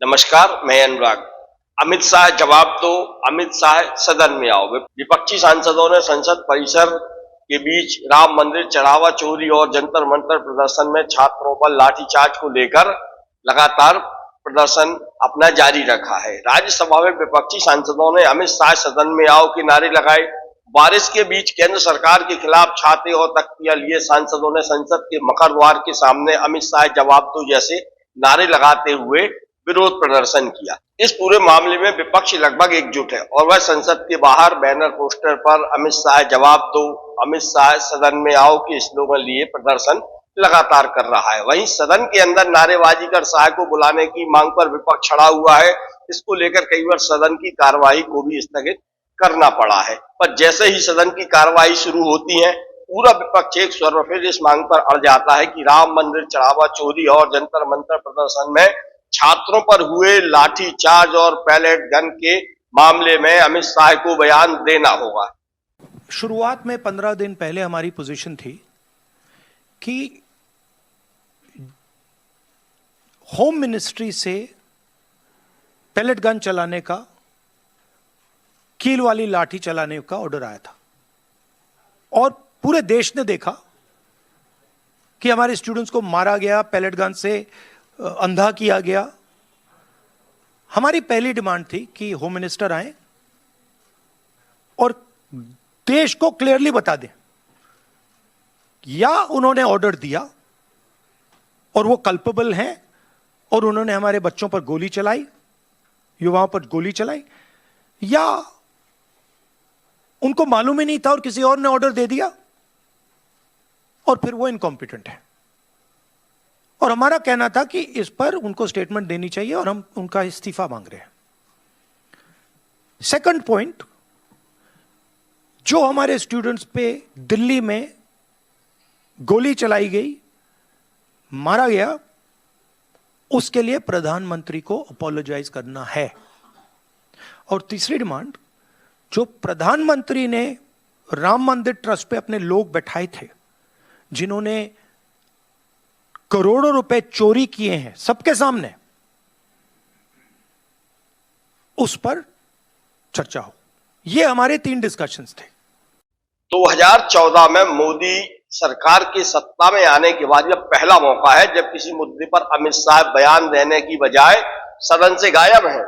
नमस्कार, मैं अनुराग। अमित शाह जवाब दो, अमित शाह सदन में आओ। विपक्षी सांसदों ने संसद परिसर के बीच राम मंदिर चढ़ावा चोरी और जंतर मंतर प्रदर्शन में छात्रों पर लाठीचार्ज को लेकर लगातार प्रदर्शन अपना जारी रखा है। राज्यसभा में विपक्षी सांसदों ने अमित शाह सदन में आओ के नारे लगाए। बारिश के बीच केंद्र सरकार के खिलाफ छाते और तख्तियां लिए सांसदों ने संसद के मकर द्वार के सामने अमित शाह जवाब दो जैसे नारे लगाते हुए विरोध प्रदर्शन किया। इस पूरे मामले में विपक्ष लगभग एकजुट है और वह संसद के बाहर बैनर पोस्टर पर अमित शाह जवाब दो, अमित शाह सदन में आओ के स्लोगन लिए प्रदर्शन लगातार कर रहा है। वहीं सदन के अंदर नारेबाजी कर शाह को बुलाने की मांग पर विपक्ष खड़ा हुआ है। इसको लेकर कई बार सदन की कार्यवाही को भी स्थगित करना पड़ा है, पर जैसे ही सदन की कार्यवाही शुरू होती है पूरा विपक्ष एक स्वर में फिर इस मांग पर अड़ जाता है कि राम मंदिर चढ़ावा चोरी और जंतर मंतर प्रदर्शन में छात्रों पर हुए लाठीचार्ज और पैलेट गन के मामले में अमित शाह को बयान देना होगा। शुरुआत में 15 दिन पहले हमारी पोजीशन थी कि होम मिनिस्ट्री से पैलेट गन चलाने का, कील वाली लाठी चलाने का ऑर्डर आया था और पूरे देश ने देखा कि हमारे स्टूडेंट्स को मारा गया, पैलेट गन से अंधा किया गया। हमारी पहली डिमांड थी कि होम मिनिस्टर आए और देश को क्लियरली बता दें या उन्होंने ऑर्डर दिया और वो कल्पेबल हैं और उन्होंने हमारे बच्चों पर गोली चलाई, युवाओं पर गोली चलाई, या उनको मालूम ही नहीं था और किसी और ने ऑर्डर दे दिया और फिर वो इनकॉम्पिटेंट है। और हमारा कहना था कि इस पर उनको स्टेटमेंट देनी चाहिए और हम उनका इस्तीफा मांग रहे हैं। सेकंड पॉइंट, जो हमारे स्टूडेंट्स पे दिल्ली में गोली चलाई गई, मारा गया, उसके लिए प्रधानमंत्री को अपोलोजाइज करना है। और तीसरी डिमांड, जो प्रधानमंत्री ने राम मंदिर ट्रस्ट पे अपने लोग बैठाए थे जिन्होंने करोड़ों रुपए चोरी किए हैं सबके सामने, उस पर चर्चा हो। ये हमारे 3 डिस्कशंस थे। 2014 में मोदी सरकार के सत्ता में आने के बाद यह पहला मौका है जब किसी मुद्दे पर अमित शाह बयान देने की बजाय सदन से गायब है।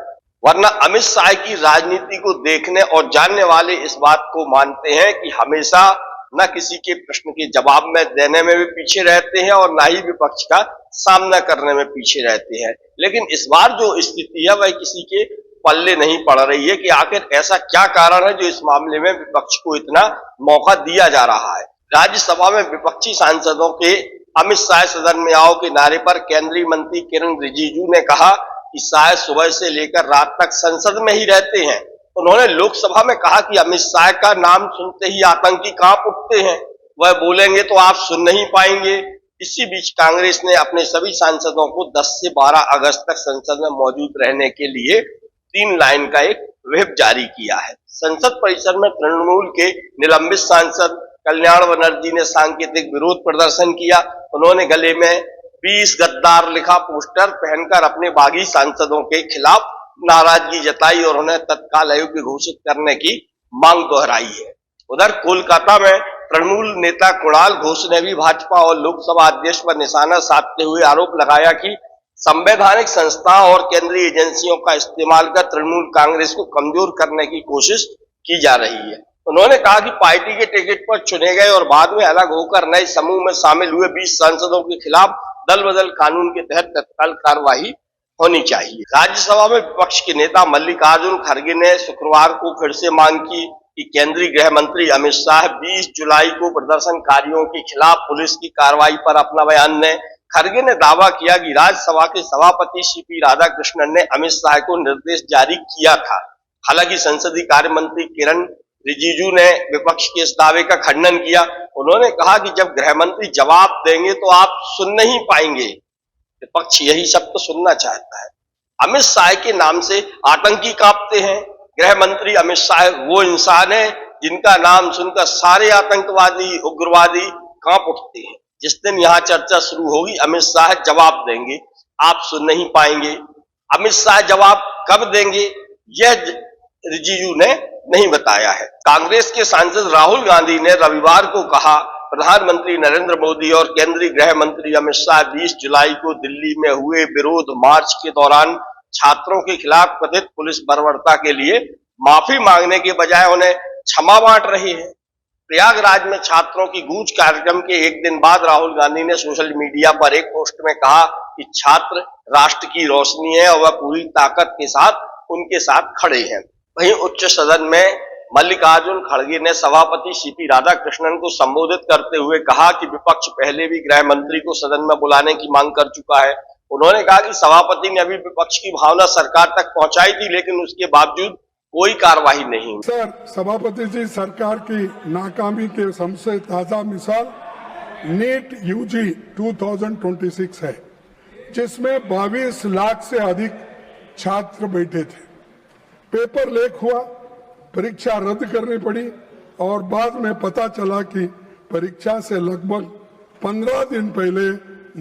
वरना अमित शाह की राजनीति को देखने और जानने वाले इस बात को मानते हैं कि हमेशा न किसी के प्रश्न के जवाब में देने में भी पीछे रहते हैं और ना ही विपक्ष का सामना करने में पीछे रहते हैं। लेकिन इस बार जो स्थिति है वह किसी के पल्ले नहीं पड़ रही है कि आखिर ऐसा क्या कारण है जो इस मामले में विपक्ष को इतना मौका दिया जा रहा है। राज्यसभा में विपक्षी सांसदों के अमित शाह सदन में आओ के नारे पर केंद्रीय मंत्री किरण रिजिजू ने कहा कि शाह सुबह से लेकर रात तक संसद में ही रहते हैं। उन्होंने लोकसभा में कहा कि अमित शाह का नाम सुनते ही आतंकी कांप उठते हैं, वह बोलेंगे तो आप सुन नहीं पाएंगे। इसी बीच कांग्रेस ने अपने सभी सांसदों को 10 से 12 अगस्त तक संसद में मौजूद रहने के लिए 3 लाइन का एक व्हिप जारी किया है। संसद परिसर में तृणमूल के निलंबित सांसद कल्याण बनर्जी ने सांकेतिक विरोध प्रदर्शन किया। उन्होंने गले में 20 गद्दार लिखा पोस्टर पहनकर अपने बागी सांसदों के खिलाफ नाराजगी जताई और उन्हें तत्काल अयोग्य घोषित करने की मांग दोहराई है। उधर कोलकाता में तृणमूल नेता कुणाल घोष ने भी भाजपा और लोकसभा अध्यक्ष पर निशाना साधते हुए आरोप लगाया कि संवैधानिक संस्था और केंद्रीय एजेंसियों का इस्तेमाल कर तृणमूल कांग्रेस को कमजोर करने की कोशिश की जा रही है। उन्होंने कहा कि पार्टी के टिकट पर चुने गए और बाद में अलग होकर नए समूह में शामिल हुए 20 सांसदों के खिलाफ दल बदल कानून के तहत तत्काल कार्रवाई होनी चाहिए। राज्यसभा में विपक्ष के नेता मल्लिकार्जुन खड़गे ने शुक्रवार को फिर से मांग की कि केंद्रीय गृह मंत्री अमित शाह 20 जुलाई को प्रदर्शनकारियों के खिलाफ पुलिस की कार्रवाई पर अपना बयान दें। खड़गे ने दावा किया कि राज्यसभा के सभापति सीपी राधाकृष्णन ने अमित शाह को निर्देश जारी किया था। हालांकि संसदीय कार्य मंत्री किरण रिजिजू ने विपक्ष के इस दावे का खंडन किया। उन्होंने कहा कि जब गृह मंत्री जवाब देंगे तो आप सुन नहीं पाएंगे। विपक्ष यही सब तो सुनना चाहता है। अमित शाह के नाम से आतंकी कांपते हैं। गृह मंत्री अमित शाह वो इंसान है जिनका नाम सुनकर सारे आतंकवादी, उग्रवादी कांप उठते हैं। जिस दिन यहाँ चर्चा शुरू होगी अमित शाह जवाब देंगे, आप सुन नहीं पाएंगे। अमित शाह जवाब कब देंगे, यह रिजिजू ने नहीं बताया है। कांग्रेस के सांसद राहुल गांधी ने रविवार को कहा, प्रधानमंत्री नरेंद्र मोदी और केंद्रीय गृह मंत्री अमित शाह 20 जुलाई को दिल्ली में हुए विरोध मार्च के दौरान छात्रों के खिलाफ कथित पुलिस बर्बरता के लिए माफी मांगने के बजाय उन्हें क्षमा बांट रहे हैं। प्रयागराज में छात्रों की गूंज कार्यक्रम के एक दिन बाद राहुल गांधी ने सोशल मीडिया पर एक पोस्ट में कहा कि छात्र राष्ट्र की रोशनी है और वह पूरी ताकत के साथ उनके साथ खड़े हैं। वहीं उच्च सदन में मल्लिकार्जुन खड़गे ने सभापति सीपी राधाकृष्णन को संबोधित करते हुए कहा कि विपक्ष पहले भी गृह मंत्री को सदन में बुलाने की मांग कर चुका है। उन्होंने कहा कि सभापति ने अभी विपक्ष की भावना सरकार तक पहुंचाई थी, लेकिन उसके बावजूद कोई कार्रवाई नहीं हुई। सर, सभापति जी, सरकार की नाकामी के सबसे ताजा मिसाल नीट यूजी 2026 है, जिसमें 22 लाख से अधिक छात्र बैठे थे। पेपर लीक हुआ, परीक्षा रद्द करनी पड़ी और बाद में पता चला कि परीक्षा से लगभग 15 दिन पहले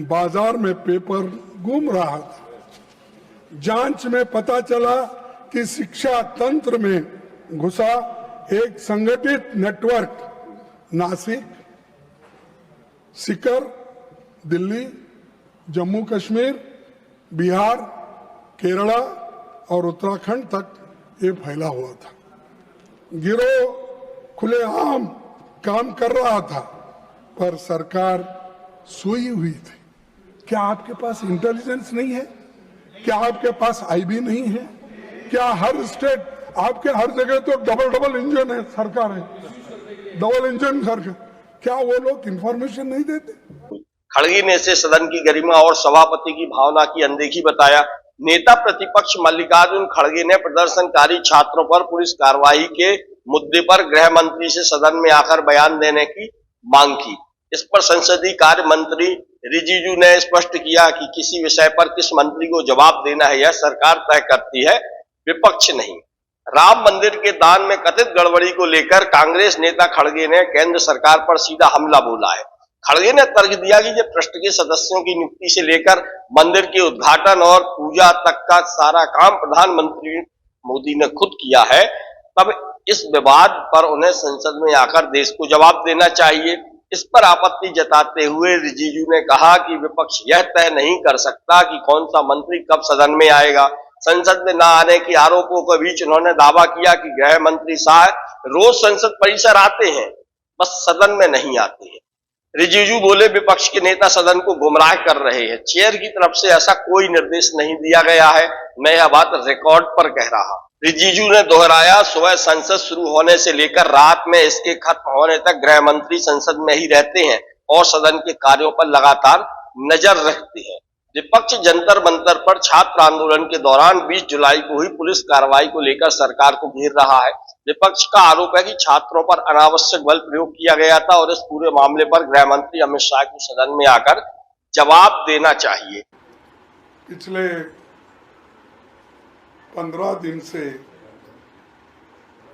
बाजार में पेपर घूम रहा था। जांच में पता चला कि शिक्षा तंत्र में घुसा एक संगठित नेटवर्क नासिक, सीकर, दिल्ली, जम्मू कश्मीर, बिहार, केरला और उत्तराखंड तक ये फैला हुआ था। गिरोह खुलेआम काम कर रहा था, पर सरकार सोई हुई थी। क्या आपके पास इंटेलिजेंस नहीं है? क्या आपके पास आईबी नहीं है? क्या हर स्टेट, आपके हर जगह तो डबल इंजन है, सरकार है, डबल इंजन सरकार, क्या वो लोग इंफॉर्मेशन नहीं देते? खड़गे ने इसे सदन की गरिमा और सभापति की भावना की अनदेखी बताया। नेता प्रतिपक्ष मल्लिकार्जुन खड़गे ने प्रदर्शनकारी छात्रों पर पुलिस कार्रवाई के मुद्दे पर गृह मंत्री से सदन में आकर बयान देने की मांग की। इस पर संसदीय कार्य मंत्री रिजिजू ने स्पष्ट किया कि किसी विषय पर किस मंत्री को जवाब देना है, यह सरकार तय करती है, विपक्ष नहीं। राम मंदिर के दान में कथित गड़बड़ी को लेकर कांग्रेस नेता खड़गे ने केंद्र सरकार पर सीधा हमला बोला है। खड़गे ने तर्क दिया कि जब ट्रस्ट के सदस्यों की नियुक्ति से लेकर मंदिर के उद्घाटन और पूजा तक का सारा काम प्रधानमंत्री मोदी ने खुद किया है, तब इस विवाद पर उन्हें संसद में आकर देश को जवाब देना चाहिए। इस पर आपत्ति जताते हुए रिजिजू ने कहा कि विपक्ष यह तय नहीं कर सकता कि कौन सा मंत्री कब सदन में आएगा। संसद में न आने के आरोपों के बीच उन्होंने दावा किया कि गृह मंत्री शाह रोज संसद परिसर आते हैं, बस सदन में नहीं आते हैं। रिजिजू बोले, विपक्ष के नेता सदन को गुमराह कर रहे हैं। चेयर की तरफ से ऐसा कोई निर्देश नहीं दिया गया है, मैं यह बात रिकॉर्ड पर कह रहा। रिजिजू ने दोहराया, सुबह संसद शुरू होने से लेकर रात में इसके खत्म होने तक गृह मंत्री संसद में ही रहते हैं और सदन के कार्यों पर लगातार नजर रखते हैं। विपक्ष जंतर मंतर पर छात्र आंदोलन के दौरान 20 जुलाई को हुई पुलिस कार्रवाई को लेकर सरकार को घेर रहा है। विपक्ष का आरोप है कि छात्रों पर अनावश्यक बल प्रयोग किया गया था और इस पूरे मामले पर गृह मंत्री अमित शाह को सदन में आकर जवाब देना चाहिए। पिछले 15 दिन से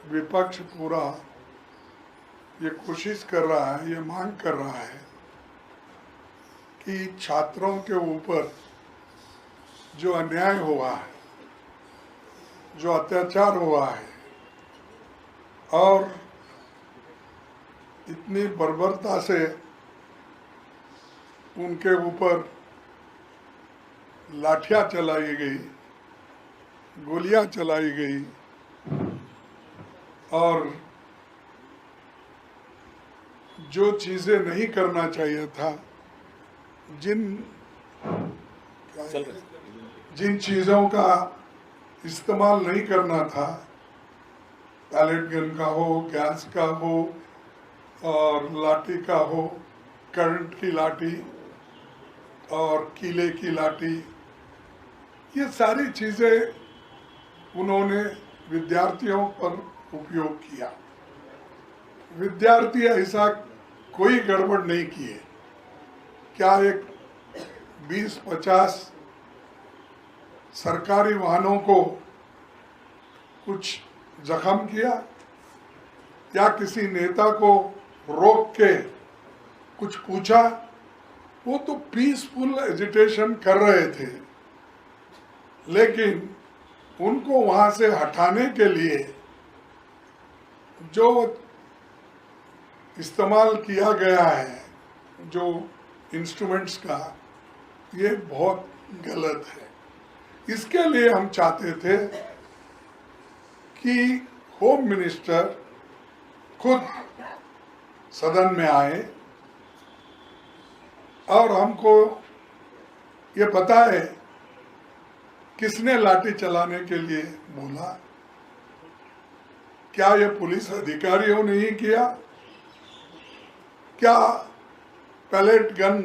विपक्ष पूरा ये कोशिश कर रहा है, ये मांग कर रहा है कि छात्रों के ऊपर जो अन्याय हुआ है, जो अत्याचार हुआ है और इतनी बर्बरता से उनके ऊपर लाठियां चलाई गई, गोलियां चलाई गई और जो चीजें नहीं करना चाहिए था, जिन चीजों का इस्तेमाल नहीं करना था, पैलेट गन का हो, गैस का हो और लाठी का हो, करंट की लाठी और कीले की लाठी, ये सारी चीजें उन्होंने विद्यार्थियों पर उपयोग किया। विद्यार्थी ऐसा कोई गड़बड़ नहीं किए। क्या एक 20-50 सरकारी वाहनों को कुछ जख्म किया या किसी नेता को रोक के कुछ पूछा? वो तो पीसफुल एजिटेशन कर रहे थे। लेकिन उनको वहां से हटाने के लिए जो इस्तेमाल किया गया है, जो इंस्ट्रूमेंट्स का, ये बहुत गलत है। इसके लिए हम चाहते थे कि होम मिनिस्टर खुद सदन में आए और हमको ये बताए किसने लाठी चलाने के लिए बोला, क्या ये पुलिस अधिकारियों ने ही किया, क्या पैलेट गन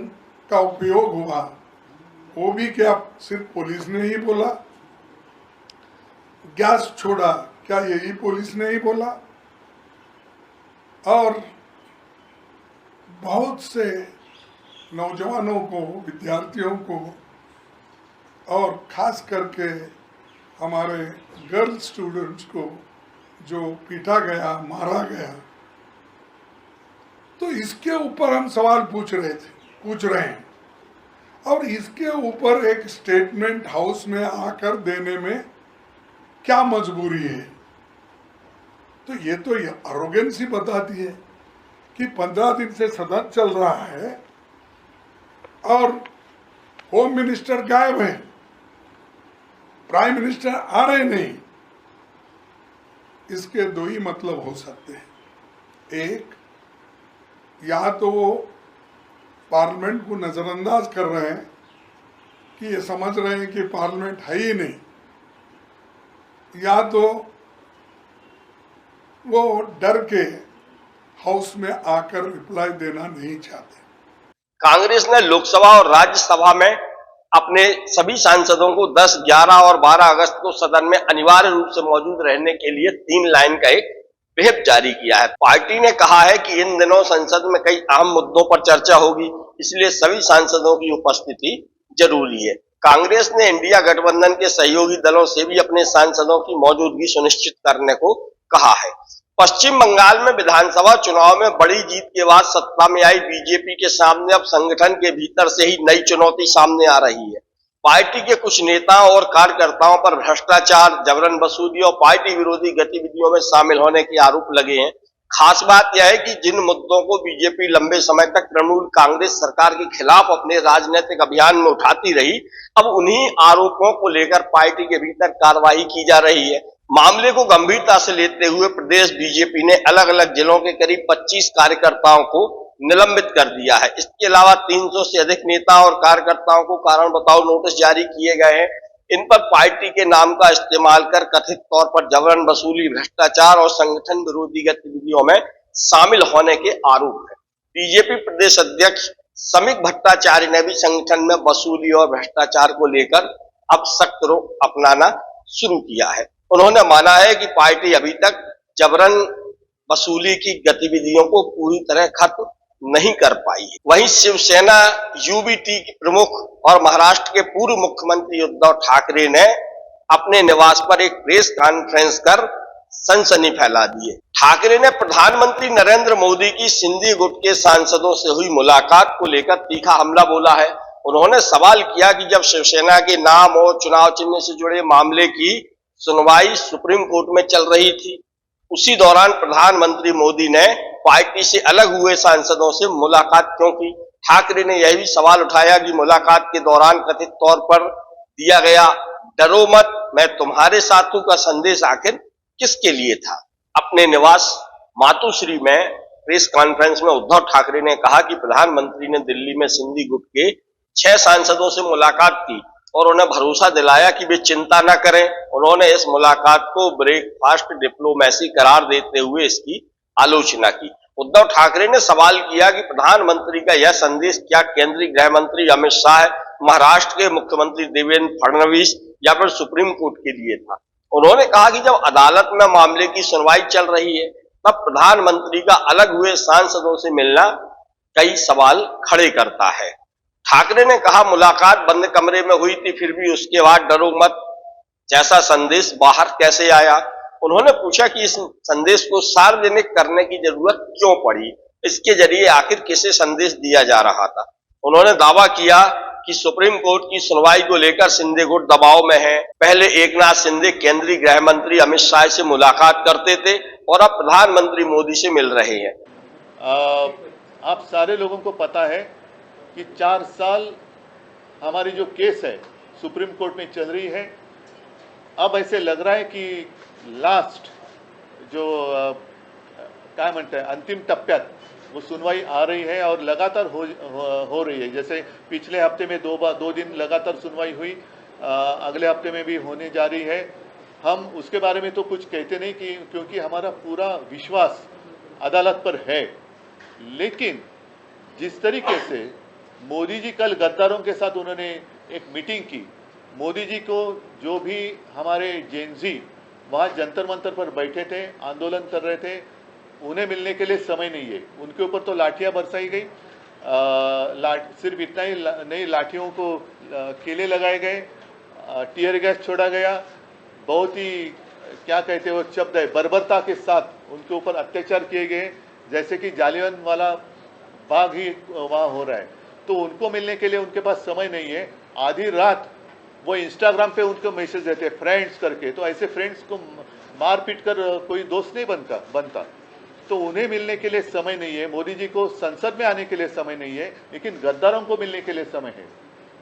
का उपयोग हुआ वो भी क्या सिर्फ पुलिस ने ही बोला, गैस छोड़ा क्या यही पुलिस ने ही बोला। और बहुत से नौजवानों को, विद्यार्थियों को और खास करके हमारे गर्ल स्टूडेंट्स को जो पीटा गया, मारा गया, तो इसके ऊपर हम सवाल पूछ रहे हैं और इसके ऊपर एक स्टेटमेंट हाउस में आकर देने में क्या मजबूरी है। तो ये अरोगेंसी बताती है कि 15 दिन से सदन चल रहा है और होम मिनिस्टर गायब है, प्राइम मिनिस्टर आ रहे नहीं। इसके दो ही मतलब हो सकते हैं। एक, या तो वो पार्लियामेंट को नजरअंदाज कर रहे हैं कि ये समझ रहे हैं कि पार्लियामेंट है ही नहीं, या तो वो डर के हाउस में आकर रिप्लाई देना नहीं चाहते। कांग्रेस ने लोकसभा और राज्यसभा में अपने सभी सांसदों को 10, 11 और 12 अगस्त को सदन में अनिवार्य रूप से मौजूद रहने के लिए 3 लाइन का एक व्हिप जारी किया है। पार्टी ने कहा है कि इन दिनों संसद में कई अहम मुद्दों पर चर्चा होगी, इसलिए सभी सांसदों की उपस्थिति जरूरी है। कांग्रेस ने इंडिया गठबंधन के सहयोगी दलों से भी अपने सांसदों की मौजूदगी सुनिश्चित करने को कहा है। पश्चिम बंगाल में विधानसभा चुनाव में बड़ी जीत के बाद सत्ता में आई बीजेपी के सामने अब संगठन के भीतर से ही नई चुनौती सामने आ रही है। पार्टी के कुछ नेताओं और कार्यकर्ताओं पर भ्रष्टाचार, जबरन वसूली और पार्टी विरोधी गतिविधियों में शामिल होने के आरोप लगे हैं। खास बात यह है कि जिन मुद्दों को बीजेपी लंबे समय तक तृणमूल कांग्रेस सरकार के खिलाफ अपने राजनीतिक अभियान में उठाती रही, अब उन्हीं आरोपों को लेकर पार्टी के भीतर कार्रवाई की जा रही है। मामले को गंभीरता से लेते हुए प्रदेश बीजेपी ने अलग अलग जिलों के करीब 25 कार्यकर्ताओं को निलंबित कर दिया है। इसके अलावा 300 से अधिक नेता और कार्यकर्ताओं को कारण बताओ नोटिस जारी किए गए हैं। इन पर पार्टी के नाम का इस्तेमाल कर कथित तौर पर जबरन वसूली, भ्रष्टाचार और संगठन विरोधी गतिविधियों में शामिल होने के आरोप है। बीजेपी प्रदेश अध्यक्ष समीक भट्टाचार्य ने भी संगठन में वसूली और भ्रष्टाचार को लेकर अब सख्त रुख अपनाना शुरू किया है। उन्होंने माना है कि पार्टी अभी तक जबरन वसूली की गतिविधियों को पूरी तरह खत्म नहीं कर पाई है। वहीं शिवसेना यूबीटी के प्रमुख और महाराष्ट्र के पूर्व मुख्यमंत्री उद्धव ठाकरे ने अपने निवास पर एक प्रेस कॉन्फ्रेंस कर सनसनी फैला दी है। ठाकरे ने प्रधानमंत्री नरेंद्र मोदी की सिंधी गुट के सांसदों से हुई मुलाकात को लेकर तीखा हमला बोला है। उन्होंने सवाल किया कि जब शिवसेना के नाम और चुनाव चिन्ह से जुड़े मामले की सुनवाई सुप्रीम कोर्ट में चल रही थी, उसी दौरान प्रधानमंत्री मोदी ने पार्टी से अलग हुए सांसदों से मुलाकात क्यों की। ठाकरे ने यह भी सवाल उठाया कि मुलाकात के दौरान कथित तौर पर दिया गया डरो मत मैं तुम्हारे साथ हूं का संदेश आखिर किसके लिए था। अपने निवास मातोश्री में प्रेस कॉन्फ्रेंस में उद्धव ठाकरे ने कहा कि प्रधानमंत्री ने दिल्ली में सिंधी गुट के 6 सांसदों से मुलाकात की और उन्हें भरोसा दिलाया कि वे चिंता न करें। उन्होंने इस मुलाकात को ब्रेकफास्ट डिप्लोमेसी करार देते हुए इसकी आलोचना की। उद्धव ठाकरे ने सवाल किया कि प्रधानमंत्री का यह संदेश क्या केंद्रीय गृह मंत्री अमित शाह, महाराष्ट्र के मुख्यमंत्री देवेंद्र फडणवीस या फिर सुप्रीम कोर्ट के लिए था। उन्होंने कहा कि जब अदालत में मामले की सुनवाई चल रही है तब प्रधानमंत्री का अलग हुए सांसदों से मिलना कई सवाल खड़े करता है। ठाकरे ने कहा मुलाकात बंद कमरे में हुई थी, फिर भी उसके बाद डरो मत जैसा संदेश बाहर कैसे आया। उन्होंने पूछा कि इस संदेश को सार्वजनिक करने की जरूरत क्यों पड़ी, इसके जरिए आखिर किसे संदेश दिया जा रहा था। उन्होंने दावा किया कि सुप्रीम कोर्ट की सुनवाई को लेकर शिंदे गुट दबाव में है। पहले एकनाथ शिंदे केंद्रीय गृह मंत्री अमित शाह से मुलाकात करते थे और अब प्रधानमंत्री मोदी से मिल रहे हैं। आप सारे लोगों को पता है कि 4 साल हमारी जो केस है सुप्रीम कोर्ट में चल रही है। अब ऐसे लग रहा है कि लास्ट जो काय म्हणते अंतिम टप्प्यात वो सुनवाई आ रही है और लगातार हो रही है। जैसे पिछले हफ्ते में 2 दिन लगातार सुनवाई हुई, अगले हफ्ते में भी होने जा रही है। हम उसके बारे में तो कुछ कहते नहीं कि क्योंकि हमारा पूरा विश्वास अदालत पर है। लेकिन जिस तरीके से मोदी जी कल गद्दारों के साथ उन्होंने एक मीटिंग की, मोदी जी को जो भी हमारे जेनजी वहाँ जंतर मंतर पर बैठे थे, आंदोलन कर रहे थे, उन्हें मिलने के लिए समय नहीं है। उनके ऊपर तो लाठियाँ बरसाई गई, सिर्फ इतना ही नहीं, लाठियों को कीले लगाए गए, टीयर गैस छोड़ा गया। बहुत ही क्या कहते हैं वो शब्द है, बर्बरता के साथ उनके ऊपर अत्याचार किए गए, जैसे कि जालियनवाला बाग ही वहाँ हो रहा है। तो उनको मिलने के लिए उनके पास समय नहीं है। आधी रात वो इंस्टाग्राम पे उनको मैसेज देते हैं फ्रेंड्स करके, तो ऐसे फ्रेंड्स को मार पीट कर कोई दोस्त नहीं बनता। तो उन्हें मिलने के लिए समय नहीं है। मोदी जी को संसद में आने के लिए समय नहीं है, लेकिन गद्दारों को मिलने के लिए समय है।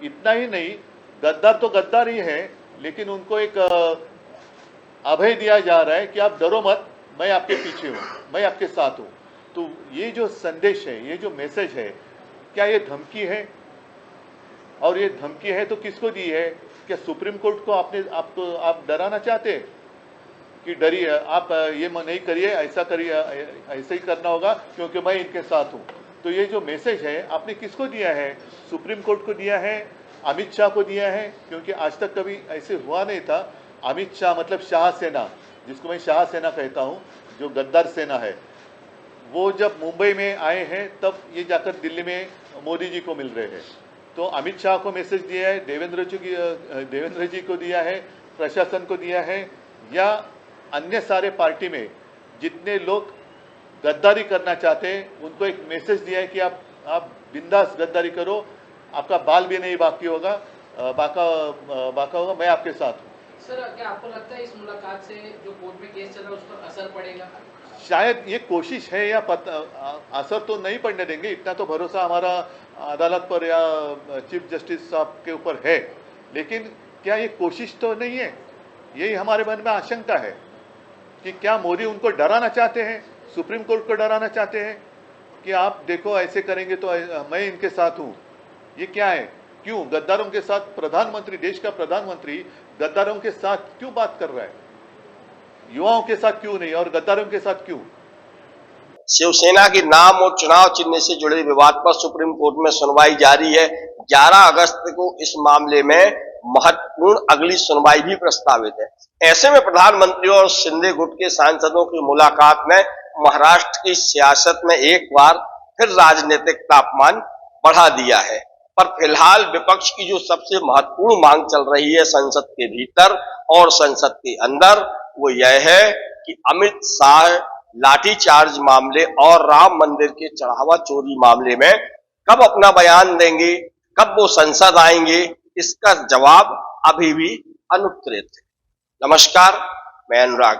इतना ही नहीं, गद्दार तो गद्दार ही है, लेकिन उनको एक अभय दिया जा रहा है कि आप डरो मत, मैं आपके पीछे हूँ, मैं आपके साथ हूँ। तो ये जो संदेश है, ये जो मैसेज है, क्या ये धमकी है? और ये धमकी है तो किसको दी है? क्या सुप्रीम कोर्ट को आप डराना चाहते हैं कि डरिए, आप ये नहीं करिए, ऐसा करिए, ऐसे ही करना होगा क्योंकि मैं इनके साथ हूँ। तो ये जो मैसेज है आपने किसको दिया है? सुप्रीम कोर्ट को दिया है, अमित शाह को दिया है, क्योंकि आज तक कभी ऐसे हुआ नहीं था। अमित शाह मतलब शाह सेना, जिसको मैं शाह सेना कहता हूँ, जो गद्दार सेना है, वो जब मुंबई में आए हैं तब ये जाकर दिल्ली में मोदी जी को मिल रहे हैं। तो अमित शाह को मैसेज दिया है, देवेंद्र जी को दिया है, प्रशासन को दिया है, या अन्य सारे पार्टी में जितने लोग गद्दारी करना चाहते हैं उनको एक मैसेज दिया है कि आप बिंदास गद्दारी करो, आपका बाल भी नहीं बाकी होगा, बाका होगा, मैं आपके साथ हूँ। सर, क्या आपको लगता है इस मुलाकात से जो कोर्ट में केस चल रहा है उस पर असर पड़ेगा? शायद ये कोशिश है, या असर तो नहीं पड़ने देंगे, इतना तो भरोसा हमारा अदालत पर या चीफ जस्टिस साहब के ऊपर है। लेकिन क्या ये कोशिश तो नहीं है? यही हमारे मन में आशंका है कि क्या मोदी उनको डराना चाहते हैं, सुप्रीम कोर्ट को डराना चाहते हैं कि आप देखो ऐसे करेंगे तो मैं इनके साथ हूँ। ये क्या है? क्यों गद्दारों के साथ प्रधानमंत्री, देश का प्रधानमंत्री गद्दारों के साथ क्यों बात कर रहा है? युवाओं के साथ क्यों नहीं और गद्दारों के साथ क्यों? शिवसेना के नाम और चुनाव चिन्ह से जुड़े विवाद पर सुप्रीम कोर्ट में सुनवाई जारी है। 11 अगस्त को इस मामले में महत्वपूर्ण अगली सुनवाई भी प्रस्तावित है। ऐसे में प्रधानमंत्री और शिंदे गुट के सांसदों की मुलाकात ने महाराष्ट्र की सियासत में एक बार फिर राजनीतिक तापमान बढ़ा दिया है। पर फिलहाल विपक्ष की जो सबसे महत्वपूर्ण मांग चल रही है संसद के भीतर और संसद के अंदर, वो यह है कि अमित शाह लाठीचार्ज मामले और राम मंदिर के चढ़ावा चोरी मामले में कब अपना बयान देंगे, कब वो संसद आएंगे, इसका जवाब अभी भी अनुत्तरित है। नमस्कार, मैं अनुराग।